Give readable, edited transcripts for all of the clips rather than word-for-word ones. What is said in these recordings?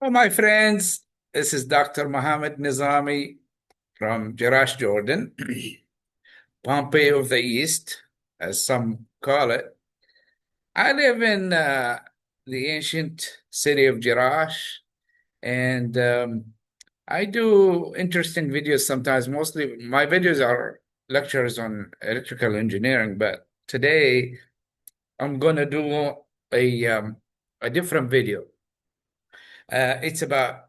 Well, my friends, this is Dr. Mohamed Nezami from Jerash Jordan, Pompeii of the East, as some call it. I live in the ancient city of Jerash, and I do interesting videos sometimes. Mostly my videos are lectures on electrical engineering, but today I'm going to do a, um, a different video. It's about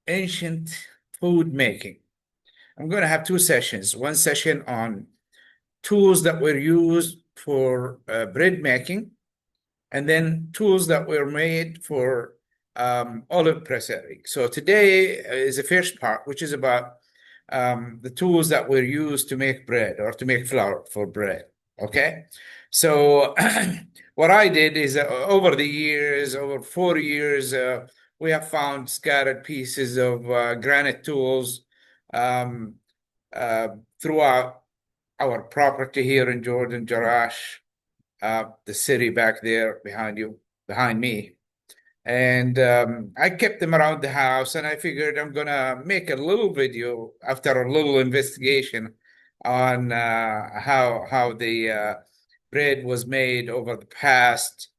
ancient food making. I'm going to have two sessions. One session on tools that were used for bread making, and then tools that were made for olive pressery. So today is the first part, which is about the tools that were used to make bread or to make flour for bread. Okay. So what I did is over the years, over 4 years, we have found scattered pieces of granite tools um, uh, throughout our property here in Jordan, Jarash, the city back there behind me. And I kept them around the house, and I figured I'm gonna make a little video after a little investigation on how the bread was made over the past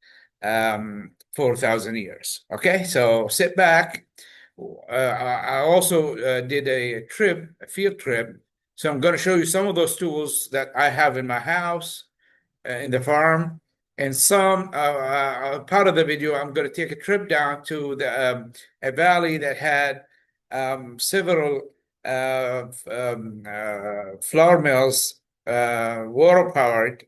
4,000 years. Okay, so sit back. I also did a field trip. So I'm going to show you some of those tools that I have in my house, in the farm, and some part of the video. I'm going to take a trip down to a valley that had several flour mills, water powered,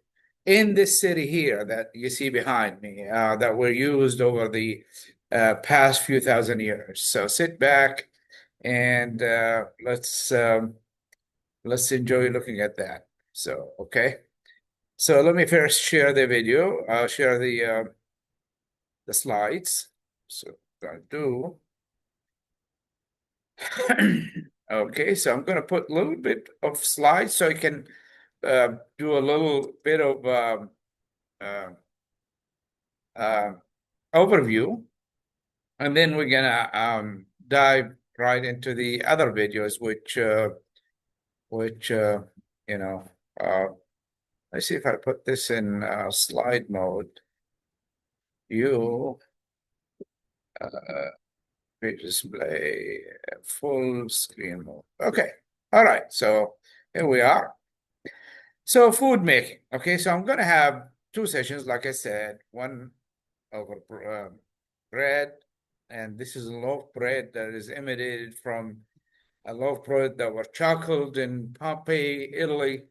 in this city here that you see behind me, that were used over the past few thousand years. So sit back and let's enjoy looking at that. So, okay. So let me first share the video. I'll share the slides. So I do. Okay, so I'm going to put a little bit of slides so I can do a little bit of uh, uh, overview, and then we're gonna dive right into the other videos, which you know. Uh, let's see if I put this in slide mode. You display full screen mode. Okay. All right. So here we are. So food making. Okay. So I'm going to have two sessions, like I said, one over bread, and this is a loaf bread that is imitated from a loaf bread that were chocolate in Pompeii, Italy.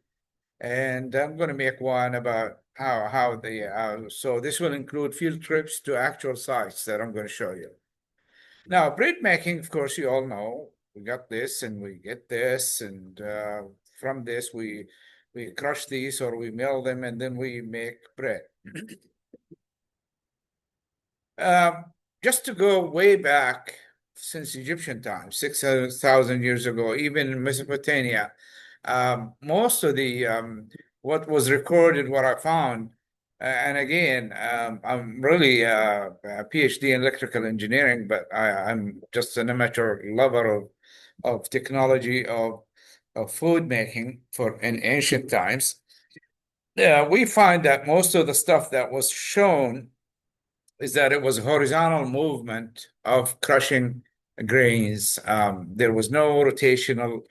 And I'm going to make one about how the so this will include field trips to actual sites that I'm going to show you. Now, bread making, of course, you all know we got this and we get this, and from this we crush these or we mill them, and then we make bread. Um, just to go way back since Egyptian times, 6,000 years ago, even in Mesopotamia, most of the what was recorded, what I found, and again, I'm really a Ph.D. in electrical engineering, but I'm just an amateur lover of technology of food making for in ancient times. Yeah, we find that most of the stuff that was shown is that it was a horizontal movement of crushing grains. There was no rotational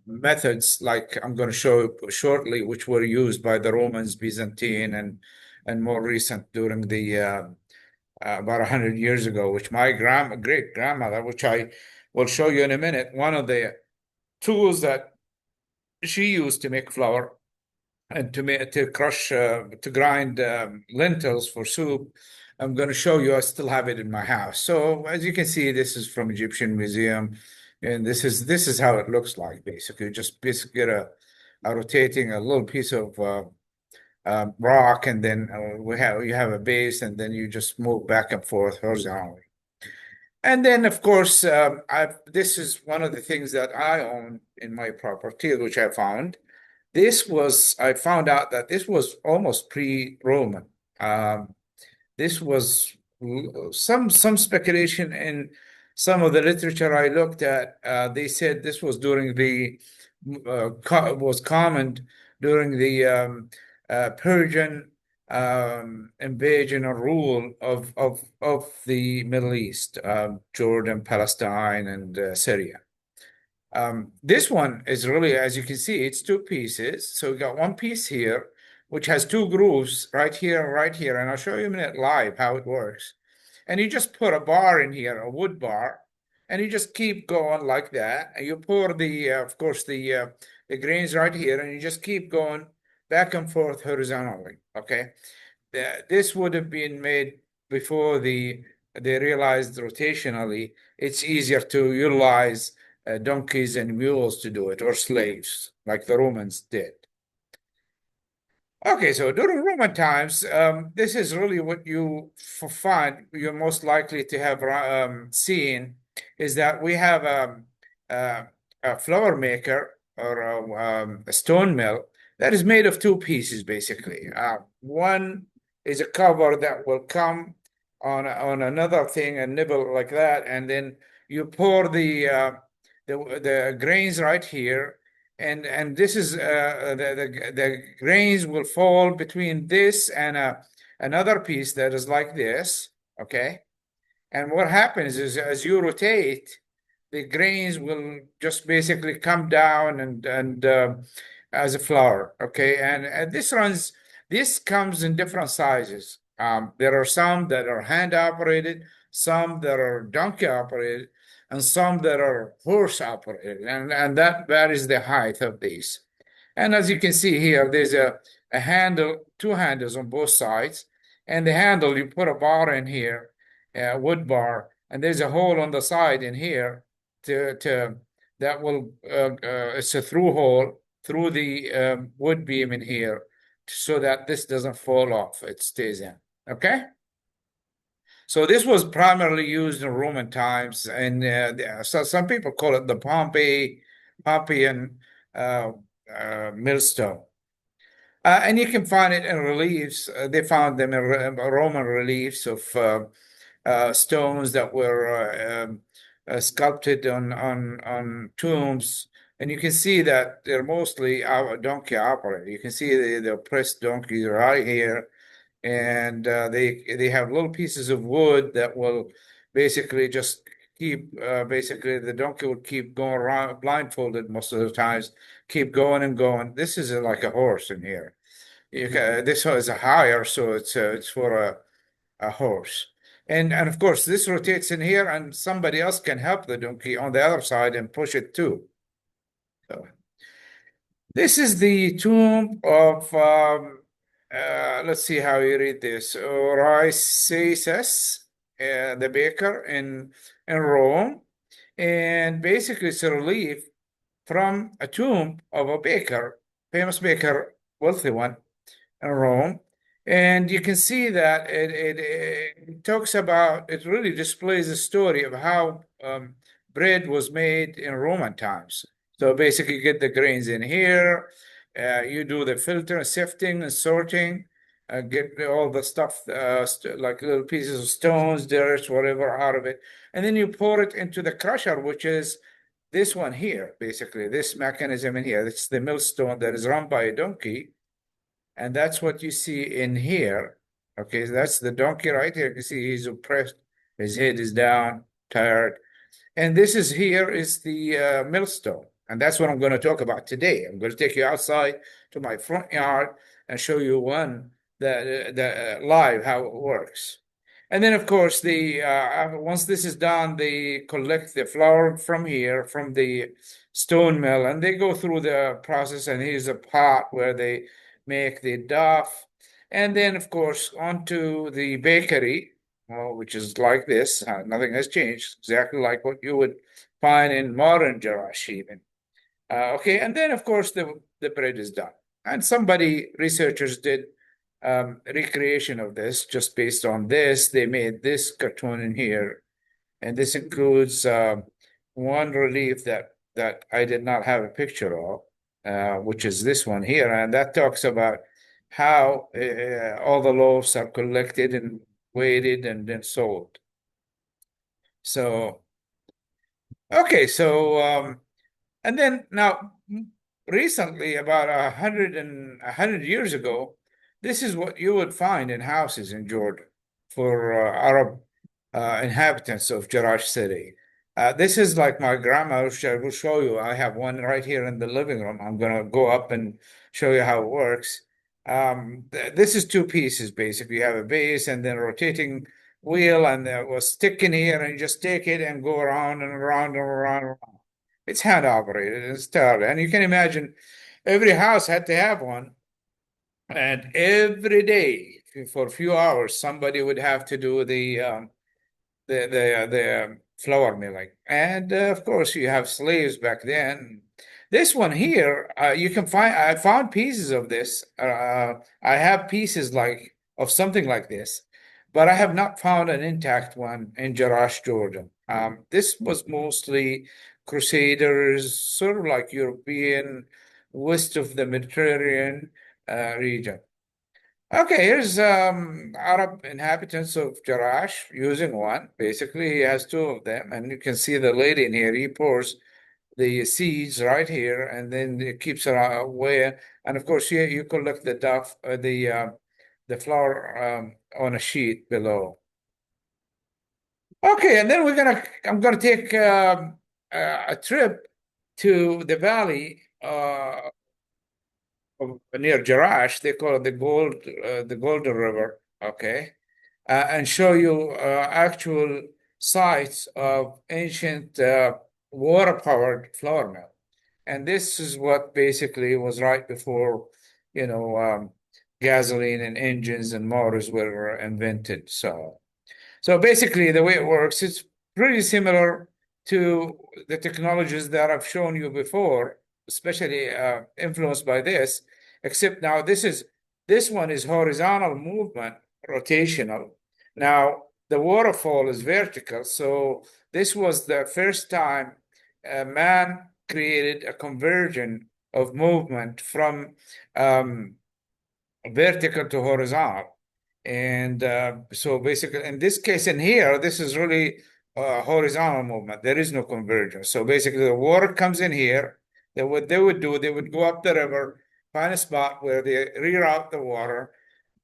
methods like I'm going to show shortly, which were used by the Romans, Byzantine, and more recent during the about 100 years ago, which my great grandmother, which I will show you in a minute, one of the tools that she used to make flour and to crush to grind lentils for soup. I'm going to show you. I still have it in my house. So as you can see, this is from Egyptian Museum, and this is how it looks like. Basically, just basically get a rotating a little piece of rock, and then you have a base, and then you just move back and forth horizontally. And then, of course, this is one of the things that I own in my property, which I found. I found out that this was almost pre-Roman. Um, this was some speculation in some of the literature I looked at. They said this was during the was common during the Persian invasion or rule of the Middle East, Jordan, Palestine, and Syria. This one is really, as you can see, it's two pieces. So we got one piece here, which has two grooves right here and right here. And I'll show you in a minute live how it works. And you just put a bar in here, a wood bar, and you just keep going like that. And you pour the, of course, the grains right here, and you just keep going back and forth horizontally. Okay. This would have been made before they realized rotationally it's easier to utilize donkeys and mules to do it, or slaves, like the Romans did. Okay, so during Roman times, this is really what you find you're most likely to have seen is that we have a flour maker or a stone mill that is made of two pieces, basically. One is a cover that will come on another thing and nibble like that, and then you pour the grains right here, and this is the grains will fall between this and another piece that is like this, okay? And what happens is as you rotate, the grains will just basically come down and as a flour, okay? And this comes in different sizes. There are some that are hand operated, some that are donkey operated, and some that are horse operated, and that varies the height of these. And as you can see here, there's a handle, two handles on both sides, and the handle, you put a bar in here, a wood bar, and there's a hole on the side in here to that will it's a through hole through the wood beam in here so that this doesn't fall off, it stays in. Okay. So this was primarily used in Roman times, and so some people call it the Pompeian uh, millstone. And you can find it in reliefs. They found them in Roman reliefs of stones that were sculpted on tombs, and you can see that they're mostly donkey operated. You can see the pressed donkeys right here, and they have little pieces of wood that will basically just keep basically the donkey will keep going around blindfolded most of the times, keep going and going. This is like a horse in here. This is a hire, so it's for a horse. And of course this rotates in here, and somebody else can help the donkey on the other side and push it too. So this is the tomb of let's see how you read this. Oriceus, the baker in Rome, and basically it's a relief from a tomb of a baker, famous baker, wealthy one in Rome. And you can see that it talks about, it really displays the story of how bread was made in Roman times. So basically, you get the grains in here, you do the filter, sifting, and sorting, get all the stuff, like little pieces of stones, dirt, whatever, out of it. And then you pour it into the crusher, which is this one here, basically, this mechanism in here. It's the millstone that is run by a donkey. And that's what you see in here. Okay, so that's the donkey right here. You can see he's oppressed. His head is down, tired. And this is here is the millstone. And that's what I'm going to talk about today. I'm going to take you outside to my front yard and show you one the live how it works. And then, of course, the once this is done, they collect the flour from here, from the stone mill, and they go through the process. And here's a pot where they make the dough. And then, of course, onto the bakery, which is like this. Nothing has changed, exactly like what you would find in modern Jerash even. Okay, and then, of course, the bread is done. And researchers did recreation of this just based on this. They made this cartoon in here, and this includes one relief that I did not have a picture of, which is this one here, and that talks about how all the loaves are collected and weighted, and then sold. So, okay, so and then now recently, about 100 years ago, this is what you would find in houses in Jordan for Arab inhabitants of Jerash city. This is like my grandma, which I will show you. I have one right here in the living room. I'm going to go up and show you how it works. This is two pieces, basically. You have a base and then a rotating wheel, and there was stick in here, and you just take it and go around and around and around and around. It's hand operated. It's terrible. And you can imagine every house had to have one. And every day for a few hours, somebody would have to do the flour milling. And of course, you have slaves back then. This one here, you can find. I found pieces of this. I have pieces like of something like this, but I have not found an intact one in Jerash, Jordan. This was mostly Crusaders, sort of like European, west of the Mediterranean region. Okay, here's Arab inhabitants of Jarash using one. Basically, he has two of them, and you can see the lady in here. He pours the seeds right here, and then it keeps it away. And of course, you collect the duff, the flour on a sheet below. Okay, and then I'm gonna take a trip to the valley near Jerash. They call it the Golden River. Okay, and show you actual sites of ancient water-powered flour mill. And this is what basically was right before, you know, gasoline and engines and motors were invented. So basically, the way it works, it's pretty similar to the technologies that I've shown you before, especially influenced by this, except now this one is horizontal movement, rotational. Now the waterfall is vertical. So this was the first time man created a conversion of movement from vertical to horizontal. And so basically, in this case, in here, this is really horizontal movement. There is no convergence. So basically, the water comes in here. Then what they would do, they would go up the river, find a spot where they reroute the water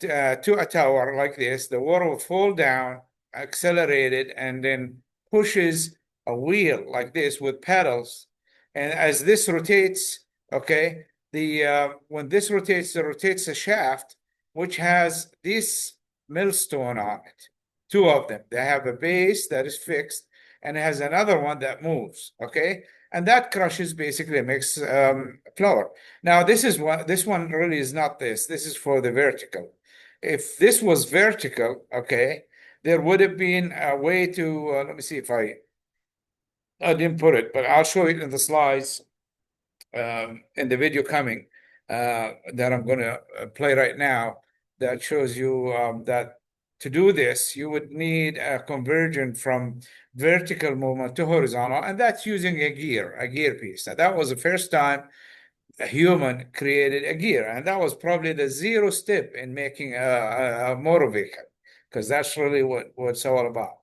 to a tower like this. The water will fall down, accelerate it, and then pushes a wheel like this with pedals. And as this rotates, okay, the when this rotates, it rotates a shaft which has this millstone on it. Two of them. They have a base that is fixed, and it has another one that moves. Okay, and that crushes basically makes flour. Now this one really is not this. This is for the vertical. If this was vertical, okay, there would have been a way to let me see if I didn't put it, but I'll show it in the slides in the video coming that I'm going to play right now that shows you that to do this, you would need a conversion from vertical movement to horizontal, and that's using a gear piece. Now, that was the first time a human created a gear, and that was probably the zero step in making a motor vehicle, because that's really what it's all about.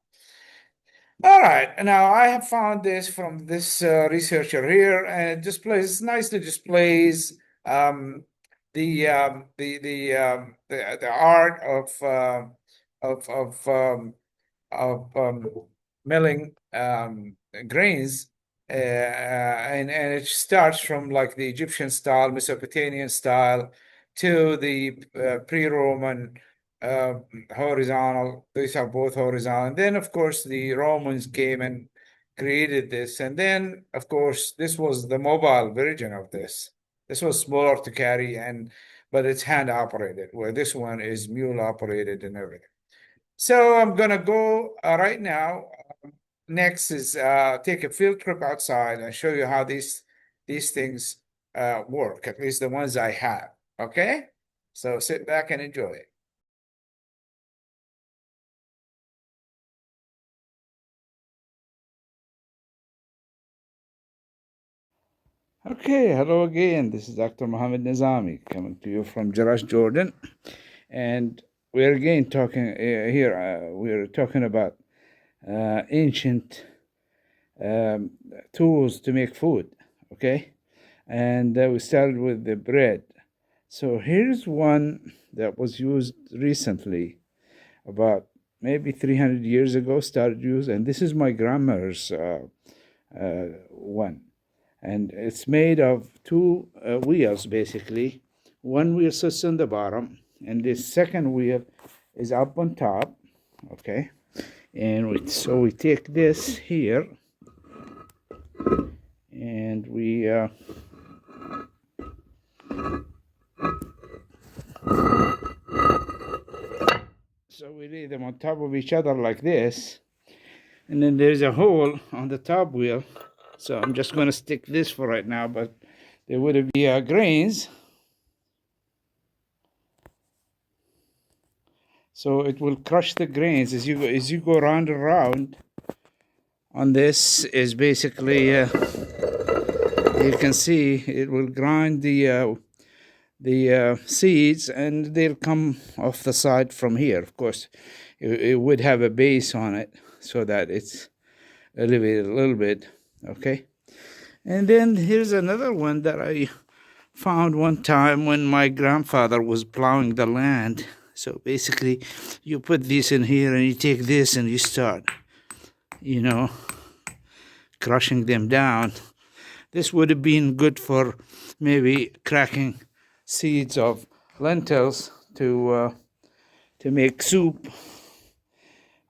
All right, now I have found this from this researcher here, and it nicely displays the art of milling grains, and it starts from like the Egyptian style, Mesopotamian style, to the pre-Roman uh, horizontal. These are both horizontal. And then, of course, the Romans came and created this. And then, of course, this was the mobile version of this. This was smaller to carry, but it's hand operated, where this one is mule operated and everything. So I'm gonna go right now. Next is take a field trip outside and show you how these things work, at least the ones I have. Okay? So sit back and enjoy it. Okay, hello again. This is Dr. Mohamed Nezami coming to you from Jerash, Jordan. And we're again talking here. We're talking about ancient tools to make food. Okay, and we started with the bread. So here's one that was used recently, about maybe 300 years ago. Started use, and this is my grandmother's one, and it's made of two wheels basically. One wheel sits on the bottom, and the second wheel is up on top. Okay, and we take this here, and we so we lay them on top of each other like this, and then there's a hole on the top wheel. So I'm just going to stick this for right now, but there would be grains. So it will crush the grains as you go round and round. On this is basically you can see it will grind the seeds, and they'll come off the side from here. Of course, it would have a base on it so that it's elevated a little bit. Okay, and then here's another one that I found one time when my grandfather was plowing the land. So basically, you put this in here, and you take this, and you start, crushing them down. This would have been good for maybe cracking seeds of lentils to make soup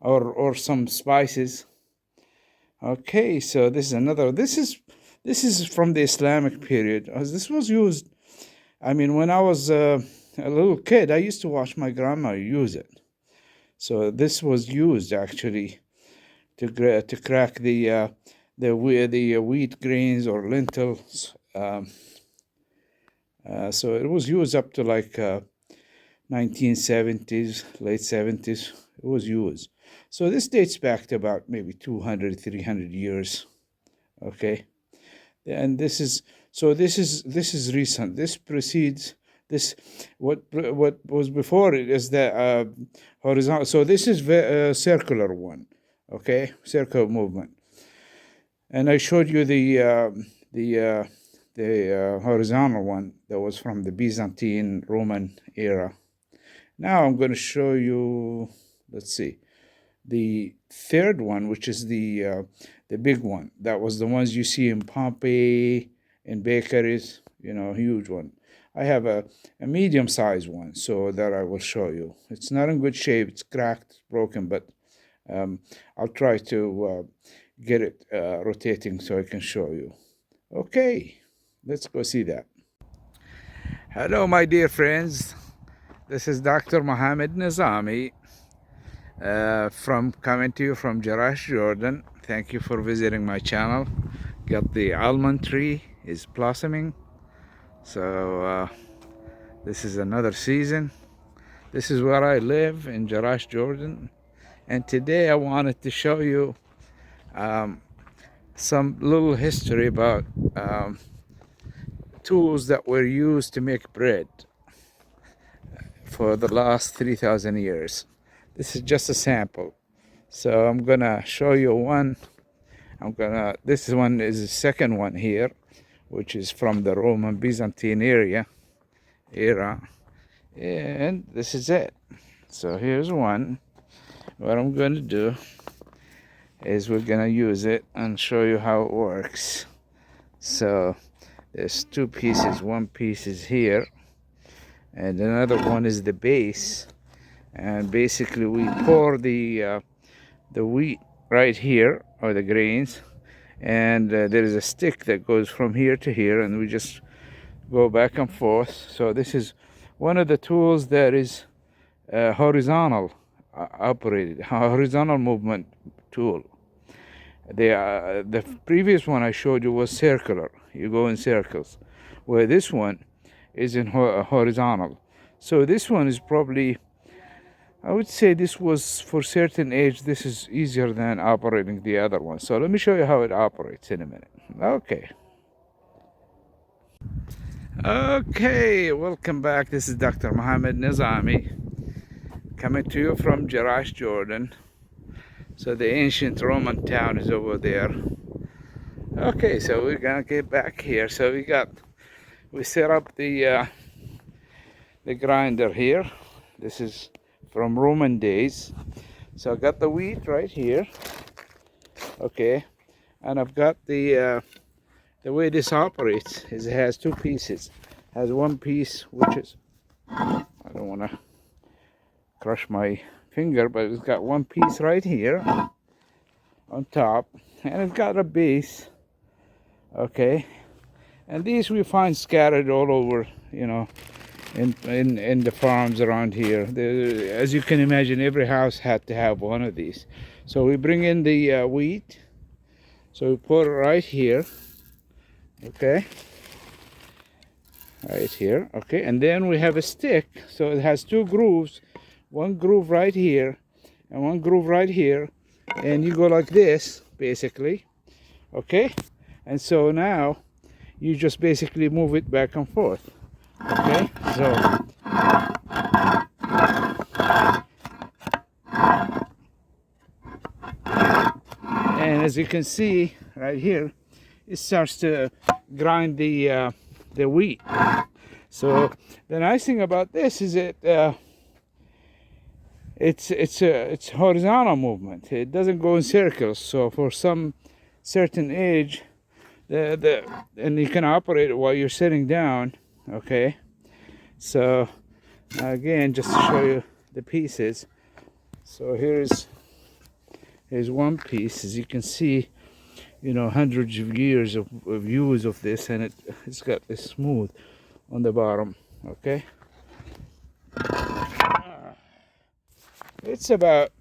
or some spices. Okay, so this is another. This is from the Islamic period. As this was used, I mean, when I was a little kid, I used to watch my grandma use it. So this was used actually to crack the wheat grains or lentils. So it was used up to like 1970s, late 70s. It was used. So this dates back to about maybe 200, 300 years. Okay, and this is recent. This precedes this. What was before it is the horizontal. So this is a circular one. Okay, circular movement. And I showed you the horizontal one that was from the Byzantine Roman era. Now I'm going to show you. Let's see. The third one, which is the big one, that was the ones you see in Pompeii, in bakeries, huge one. I have a medium-sized one, so that I will show you. It's not in good shape. It's cracked, broken, but I'll try to get it rotating so I can show you. Okay, let's go see that. Hello, my dear friends. This is Dr. Mohamed Nezami. Coming to you from Jerash Jordan. Thank you for visiting my channel. Got the almond tree is blossoming. So this is another season. This is where I live in Jerash Jordan. And today I wanted to show you some little history about tools that were used to make bread for the last 3,000 years. This is just a sample. So I'm gonna show you one. This one is the second one here, which is from the Roman Byzantine era. And this is it. So here's one. What I'm gonna do is we're gonna use it and show you how it works. So there's two pieces. One piece is here, and another one is the base. And basically we pour the wheat right here, or the grains, and there is a stick that goes from here to here, and we just go back and forth. So this is one of the tools that is horizontal operated, horizontal movement tool. The previous one I showed you was circular. You go in circles, where this one is in horizontal. So this one is probably, I would say this was for certain age, this is easier than operating the other one. So let me show you how it operates in a minute. Okay, welcome back. This is Dr. Mohamed Nezami coming to you from Jerash Jordan. So the ancient Roman town is over there. Okay, so we're gonna get back here. So we set up the grinder here. This is from Roman days. So I got the wheat right here. Okay, and I've got the way this operates is it has two pieces. It has one piece which is, I don't want to crush my finger, but it's got one piece right here on top, and it's got a base. Okay, and these we find scattered all over, you know, in the farms around here. As you can imagine, every house had to have one of these. So we bring in the wheat, so we put it right here. Okay, right here. Okay, and then we have a stick, so it has two grooves, one groove right here and one groove right here, and you go like this basically. Okay, and so now you just basically move it back and forth. Okay, so and as you can see right here, it starts to grind the wheat. So the nice thing about this is it's horizontal movement. It doesn't go in circles. So for some certain age, and you can operate it while you're sitting down. Okay, so again, just to show you the pieces. So here's one piece. As you can see, you know, hundreds of years of use of this, and it's got this smooth on the bottom. Okay, it's about,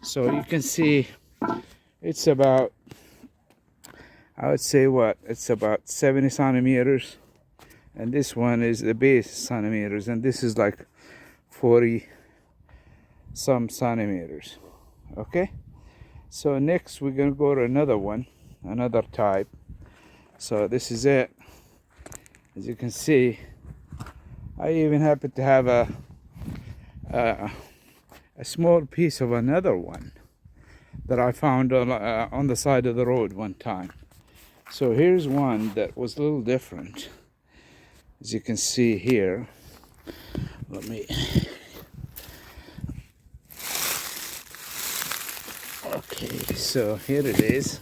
so you can see it's about, I would say it's about 70 centimeters, and this one is the base centimeters, and this is like 40 some centimeters. Okay, so next we're gonna go to another one, another type. So this is it. As you can see, I even happen to have a small piece of another one that I found on the side of the road one time. So here's one that was a little different. As you can see here, let me, okay, so here it is.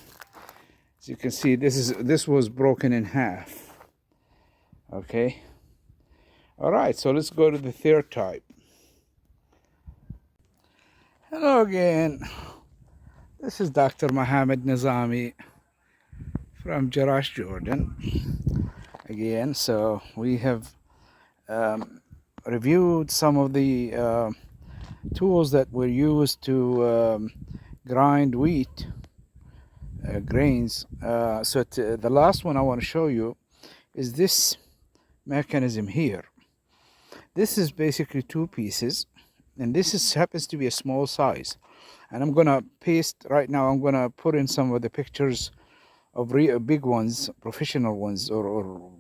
As you can see, this was broken in half. Okay, all right, so let's go to the third type. Hello again, this is Dr. Mohamed Nezami from Jerash Jordan again. So we have reviewed some of the tools that were used to grind wheat grains. So the last one I want to show you is this mechanism here. This is basically two pieces, and this happens to be a small size, and I'm gonna paste right now. I'm gonna put in some of the pictures of big ones, professional ones, or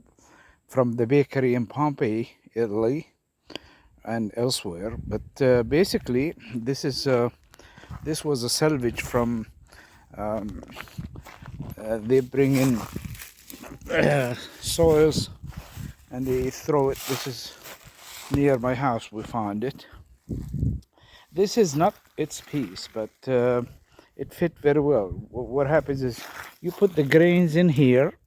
from the bakery in Pompeii, Italy, and elsewhere. But basically, this was a salvage from. They bring in soils and they throw it. This is near my house. We found it. This is not its piece, but it fit very well. What happens is you put the grains in here,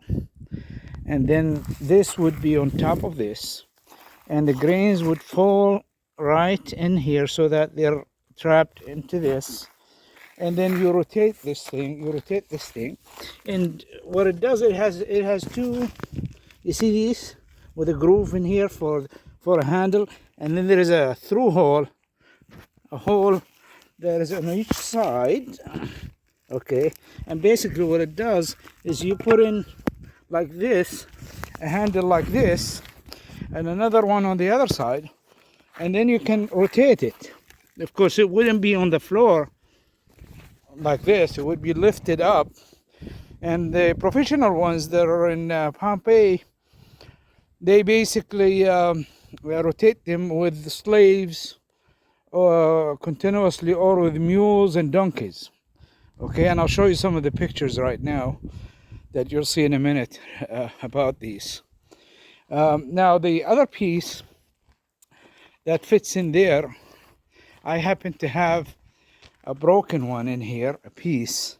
and then this would be on top of this, and the grains would fall right in here so that they're trapped into this. And then you rotate this thing, and what it does, it has two, you see these, with a groove in here for a handle, and then there is a through hole, a hole that is on each side. Okay, and basically what it does is you put in like this, a handle like this, and another one on the other side, and then you can rotate it. Of course, it wouldn't be on the floor like this, it would be lifted up. And the professional ones that are in Pompeii, they basically rotate them with the slaves continuously, or with mules and donkeys. Okay, and I'll show you some of the pictures right now that you'll see in a minute about these. Now the other piece that fits in there, I happen to have a broken one in here, a piece.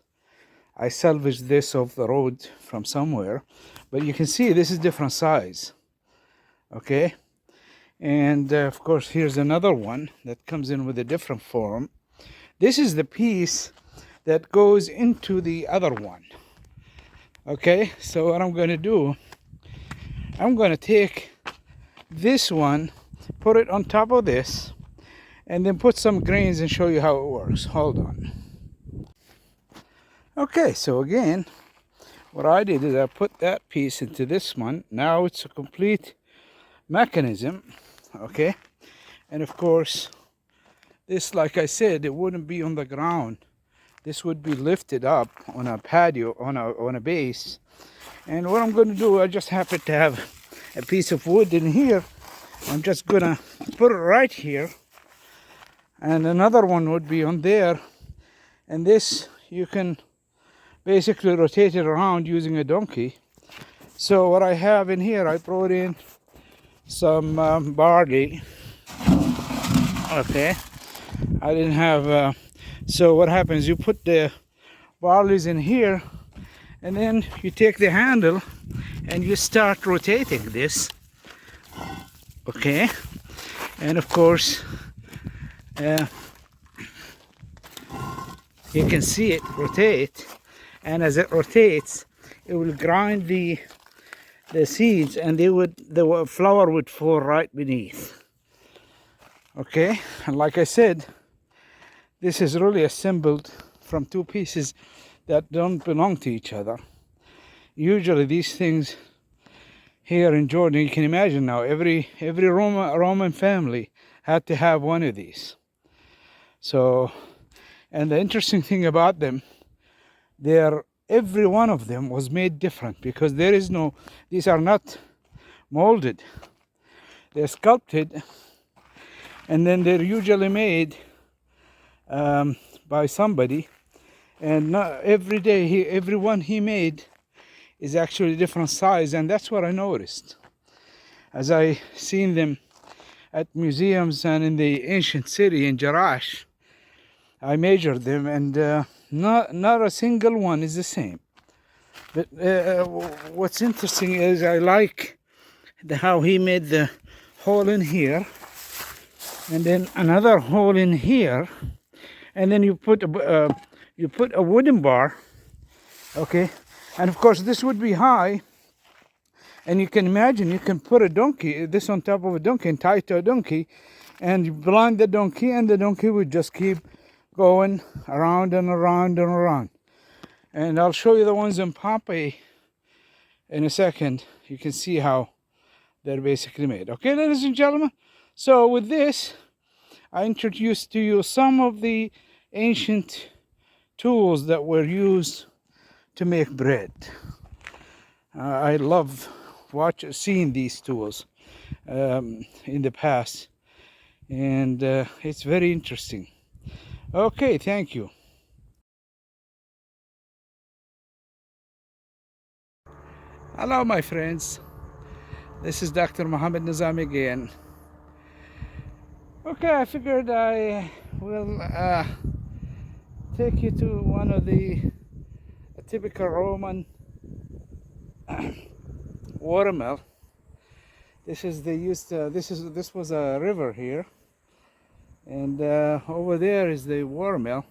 I salvaged this off the road from somewhere, but you can see this is different size. Okay, and of course here's another one that comes in with a different form. This is the piece that goes into the other one. Okay, so what I'm going to do, I'm going to take this one, put it on top of this, and then put some grains and show you how it works. Hold on. Okay, so again, what I did is I put that piece into this one. Now it's a complete mechanism. Okay, and of course this, like I said, it wouldn't be on the ground. This would be lifted up on a patio, on a base. And what I'm going to do, I just happen to have a piece of wood in here. I'm just going to put it right here, and another one would be on there. And this, you can basically rotate it around using a donkey. So what I have in here, I brought in some barley. Okay, I didn't have so what happens, you put the barleys in here, and then you take the handle and you start rotating this. Okay, and of course you can see it rotate, and as it rotates it will grind the seeds, and the flour would fall right beneath. Okay, and like I said, this is really assembled from two pieces that don't belong to each other. Usually these things here in Jordan, you can imagine now, every Roman family had to have one of these. So, and the interesting thing about them, every one of them was made different, because there is no, these are not molded. They're sculpted, and then they're usually made by somebody, and not every one he made is actually different size. And that's what I noticed as I seen them at museums and in the ancient city in Jerash. I measured them, and not a single one is the same. But what's interesting is I like how he made the hole in here, and then another hole in here, and then you put a wooden bar. Okay, and of course this would be high, and you can imagine you can put a donkey, this on top of a donkey, and tie it to a donkey, and you blind the donkey, and the donkey would just keep going around and around and around. And I'll show you the ones in Pompeii in a second. You can see how they're basically made. Okay, ladies and gentlemen, so with this I introduced to you some of the ancient tools that were used to make bread. I love seeing these tools in the past, and it's very interesting. Okay, thank you. Hello my friends, this is Dr. Mohamed Nezami again. Okay, I figured I will take you to one of the typical Roman watermill. This was a river here, and over there is the watermill,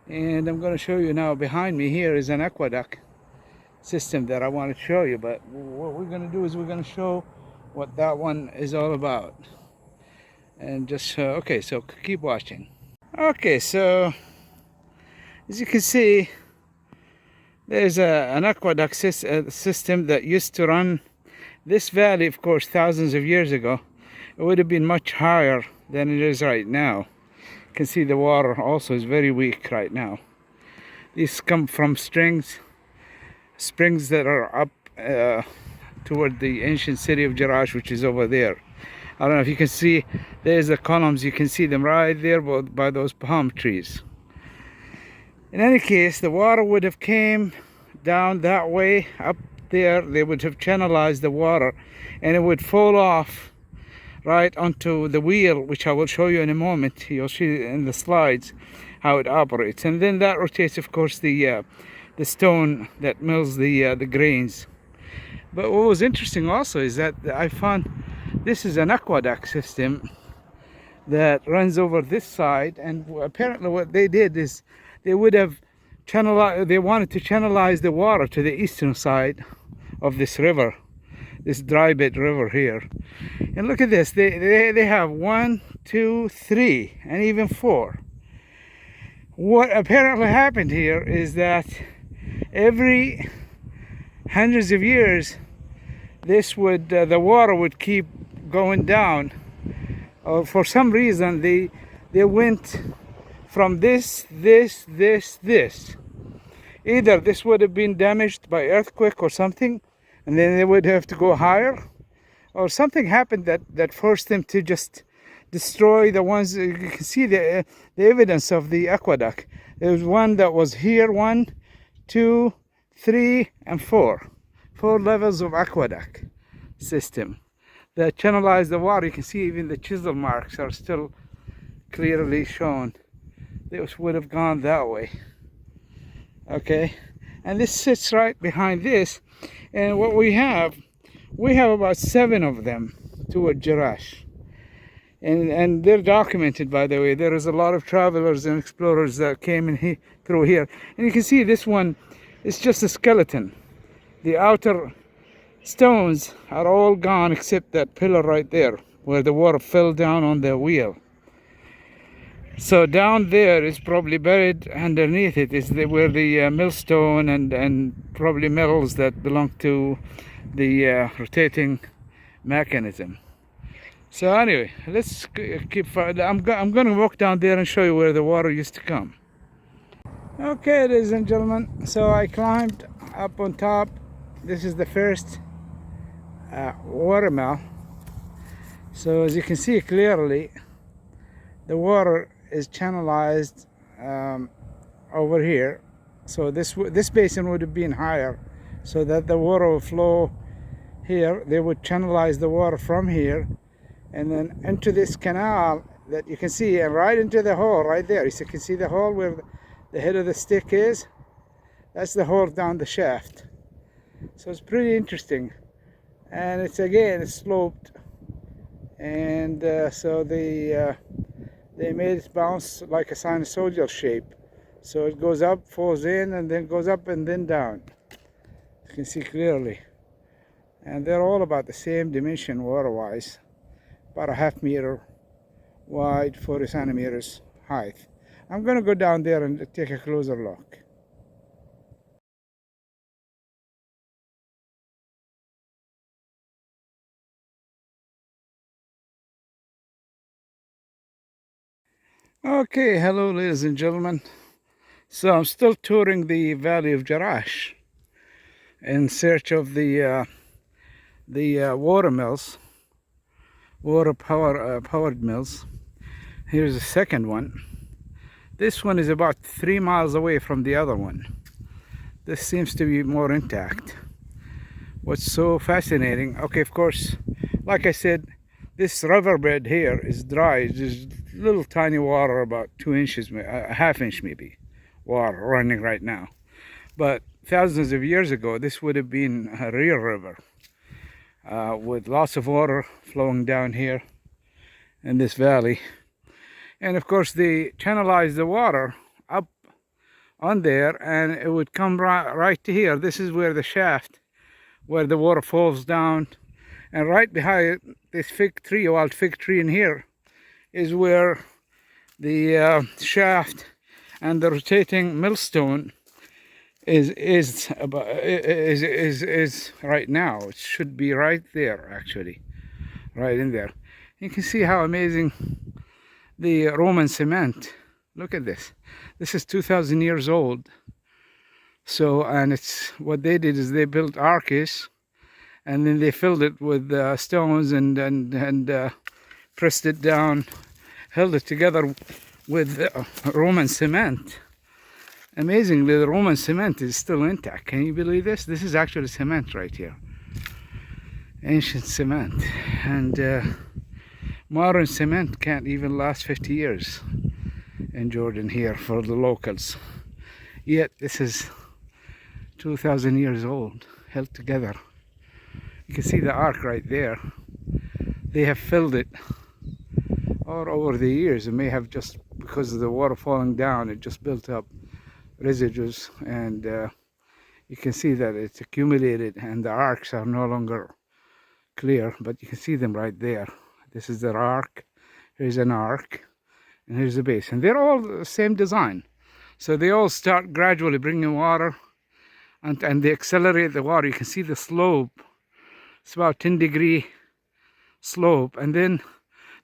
and I'm going to show you now. Behind me here is an aqueduct system that I want to show you, but what we're going to do is we're going to show what that one is all about, and just okay, so keep watching. Okay, so as you can see, there's an aqueduct system that used to run this valley. Of course, thousands of years ago, it would have been much higher than it is right now. You can see the water also is very weak right now. These come from springs that are up toward the ancient city of Jerash, which is over there. I don't know if you can see, there's the columns, you can see them right there by those palm trees. In any case, the water would have came down that way, up there, they would have channelized the water, and it would fall off right onto the wheel, which I will show you in a moment. You'll see in the slides how it operates. And then that rotates, of course, the stone that mills the grains. But what was interesting also is that I found this is an aqueduct system that runs over this side, and apparently what they did is they would have they wanted to channelize the water to the eastern side of this river, this dry bed river here. And look at this, they have 1, 2, 3, and even 4. What apparently happened here is that every hundreds of years, this would the water would keep going down. For some reason, they went from this. Either this would have been damaged by earthquake or something, and then they would have to go higher, or something happened that forced them to just destroy the ones. You can see the evidence of the aqueduct. There was one that was here, 1, 2, 3, and 4. 4 levels of aqueduct system that channelize the water. You can see even the chisel marks are still clearly shown. This would have gone that way. Okay, and this sits right behind this, and what we have about 7 of them toward Jerash, and they're documented, by the way. There is a lot of travelers and explorers that came in through here, and you can see this one is just a skeleton. The outer stones are all gone except that pillar right there where the water fell down on the wheel. So down there is probably buried underneath it is where the millstone and probably metals that belong to the rotating mechanism. So anyway, let's keep. I'm going to walk down there and show you where the water used to come. Okay, ladies and gentlemen, so I climbed up on top. This is the first watermill. So as you can see clearly, the water is channelized over here. So this basin would have been higher, so that the water will flow here. They would channelize the water from here and then into this canal that you can see, and right into the hole right there. So you can see the hole where the head of the stick is. That's the hole down the shaft. So it's pretty interesting, and it's sloped, and so they made it bounce like a sinusoidal shape. So it goes up, falls in, and then goes up and then down. You can see clearly, and they're all about the same dimension water-wise, about a half meter wide, 40 centimeters height. I'm going to go down there and take a closer look. Okay, hello ladies and gentlemen. So I'm still touring the Valley of Jerash in search of the water mills, water powered mills. Here's the second one. This one is about 3 miles away from the other one. This seems to be more intact. What's so fascinating, okay, of course, like I said, this riverbed here is dry. There's little tiny water, about 2 inches, a half inch maybe, water running right now. But thousands of years ago, this would have been a real river with lots of water flowing down here in this valley. And of course, they channelized the water up on there, and it would come right to here. This is where the shaft, where the water falls down, and right behind this fig tree, wild fig tree in here, is where the shaft and the rotating millstone is right now. It should be right there, actually, right in there. You can see how amazing the Roman cement. Look at this. This is 2,000 years old. So, and it's what they did is they built arches, and then they filled it with stones and pressed it down, held it together with Roman cement. Amazingly, the Roman cement is still intact. Can you believe this? This is actually cement right here. Ancient cement. And modern cement can't even last 50 years in Jordan here for the locals. Yet this is 2,000 years old, held together. You can see the ark right there. They have filled it all over the years. It may have just, because of the water falling down, it just built up residues, and you can see that it's accumulated, and the arcs are no longer clear, but you can see them right there. This is their arc. Here's an arc, and here's the base, and they're all the same design. So they all start gradually bringing water, and they accelerate the water. You can see the slope. It's about 10-degree slope, and then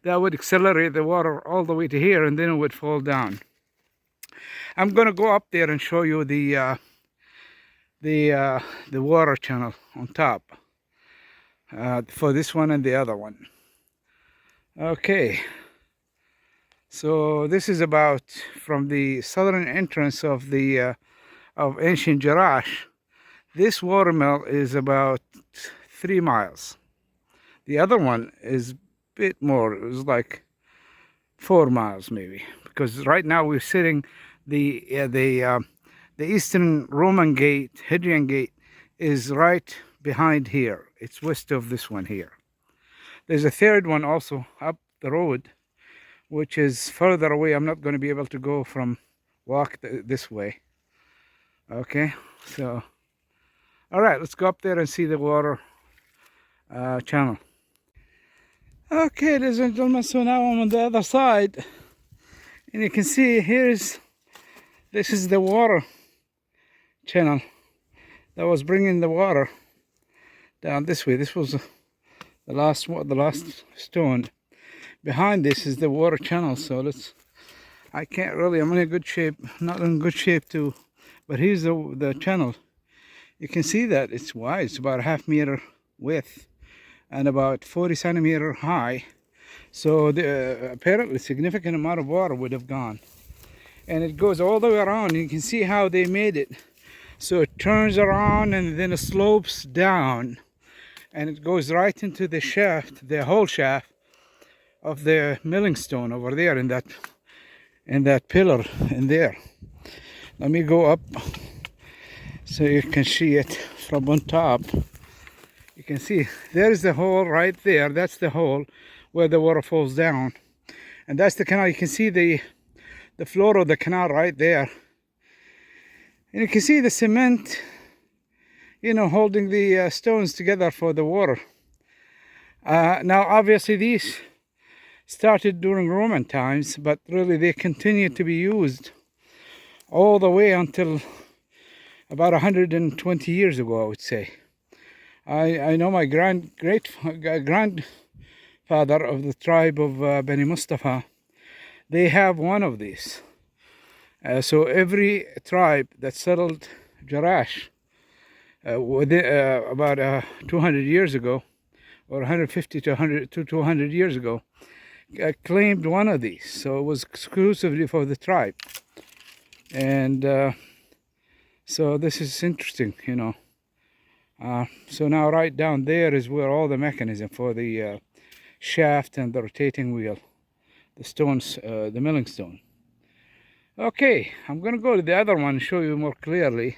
that would accelerate the water all the way to here, and then it would fall down. I'm gonna go up there and show you the water channel on top for this one and the other one. Okay, so this is about from the southern entrance of the of ancient Jerash. This watermill is about 3 miles. The other one is a bit more. It was like 4 miles maybe, because right now we're sitting the eastern Roman gate, Hadrian gate, is right behind here. It's west of this one here. There's a third one also up the road, which is further away. I'm not going to be able to go from this way. Okay, so all right, let's go up there and see the water channel. Okay, ladies and gentlemen, so now I'm on the other side, and you can see this is the water channel that was bringing the water down this way. This was the last stone. Behind this is the water channel. So I can't really, I'm in a good shape, not in good shape too, but here's the channel. You can see that it's wide. It's about a half meter width and about 40 centimeter high. So apparently a significant amount of water would have gone. And it goes all the way around. You can see how they made it. So it turns around and then it slopes down, and it goes right into the shaft, the whole shaft of the milling stone over there in that pillar in there. Let me go up so you can see it from on top. You can see there's the hole right there. That's the hole where the water falls down, and that's the canal. You can see the floor of the canal right there, and you can see the cement, you know, holding the stones together for the water. Now obviously these started during Roman times, but really they continued to be used all the way until about 120 years ago, I would say. I know my grandfather of the tribe of Bani Mustafa, they have one of these. So every tribe that settled Jerash about 200 years ago, or 150 to 200 years ago, claimed one of these. So it was exclusively for the tribe. And so this is interesting, you know. So now right down there is where all the mechanism for the shaft and the rotating wheel, the stones, the milling stone. Okay, I'm going to go to the other one and show you more clearly.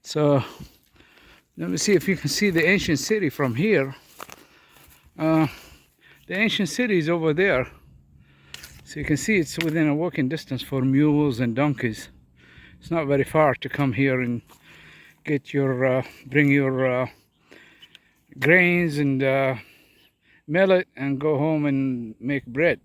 So let me see if you can see the ancient city from here. The ancient city is over there. So you can see it's within a walking distance for mules and donkeys. It's not very far to come here and get your, bring your grains and mill it and go home and make bread.